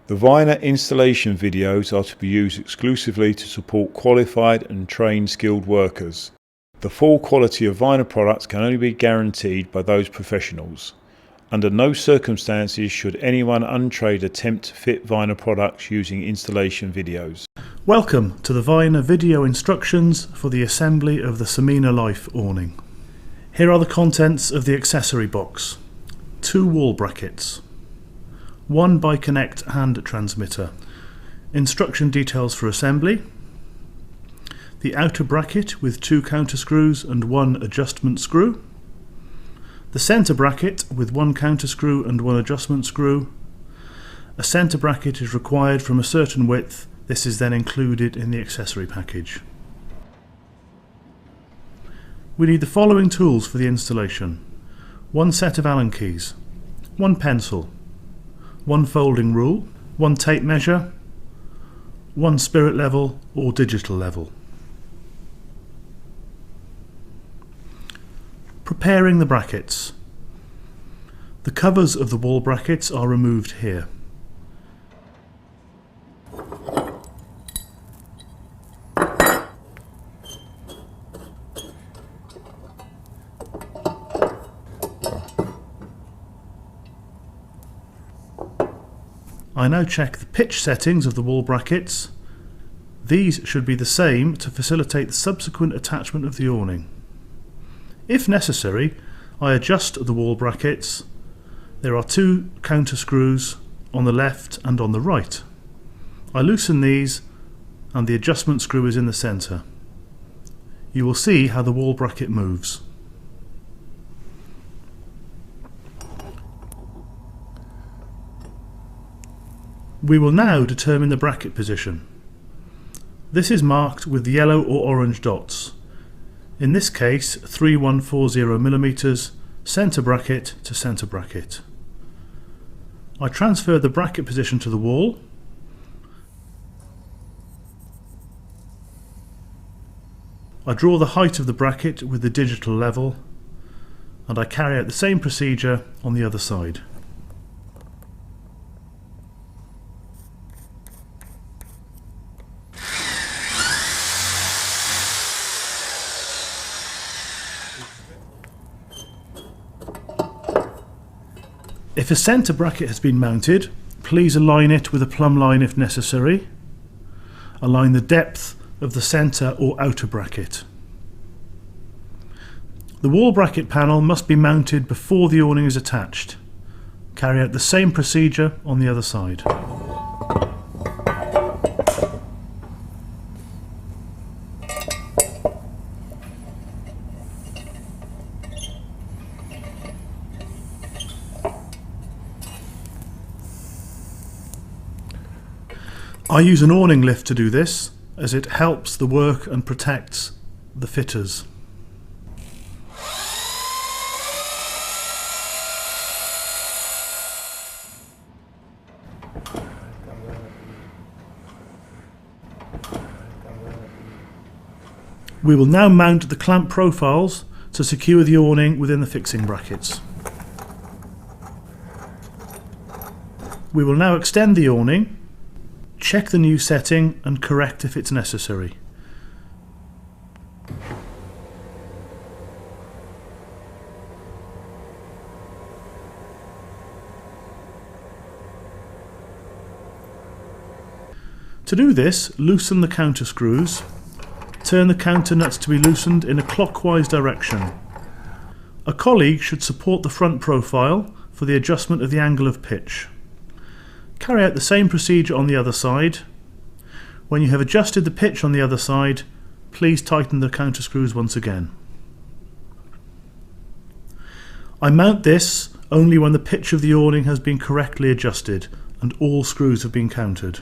The Weinor installation videos are to be used exclusively to support qualified and trained skilled workers. The full quality of Weinor products can only be guaranteed by those professionals. Under no circumstances should anyone untrained attempt to fit Weinor products using installation videos. Welcome to the Weinor video instructions for the assembly of the Semina Life awning. Here are the contents of the accessory box. 2 wall brackets. 1 bi-connect hand transmitter. Instruction details for assembly. The outer bracket with 2 counter screws and 1 adjustment screw. The centre bracket with 1 counter screw and 1 adjustment screw. A centre bracket is required from a certain width. This is then included in the accessory package. We need the following tools for the installation: 1 set of Allen keys, 1 pencil, 1 folding rule, 1 tape measure, 1 spirit level or digital level. Preparing the brackets. The covers of the wall brackets are removed here. I now check the pitch settings of the wall brackets. These should be the same to facilitate the subsequent attachment of the awning. If necessary, I adjust the wall brackets. There are 2 counter screws on the left and on the right. I loosen these and the adjustment screw is in the centre. You will see how the wall bracket moves. We will now determine the bracket position. This is marked with the yellow or orange dots. In this case 3140mm, centre bracket to centre bracket. I transfer the bracket position to the wall. I draw the height of the bracket with the digital level, and I carry out the same procedure on the other side. If a centre bracket has been mounted, please align it with a plumb line if necessary. Align the depth of the centre or outer bracket. The wall bracket panel must be mounted before the awning is attached. Carry out the same procedure on the other side. I use an awning lift to do this, as it helps the work and protects the fitters. We will now mount the clamp profiles to secure the awning within the fixing brackets. We will now extend the awning. Check the new setting and correct if it's necessary. To do this, loosen the counter screws. Turn the counter nuts to be loosened in a clockwise direction. A colleague should support the front profile for the adjustment of the angle of pitch. Carry out the same procedure on the other side. When you have adjusted the pitch on the other side, please tighten the counter screws once again. I mount this only when the pitch of the awning has been correctly adjusted and all screws have been counted.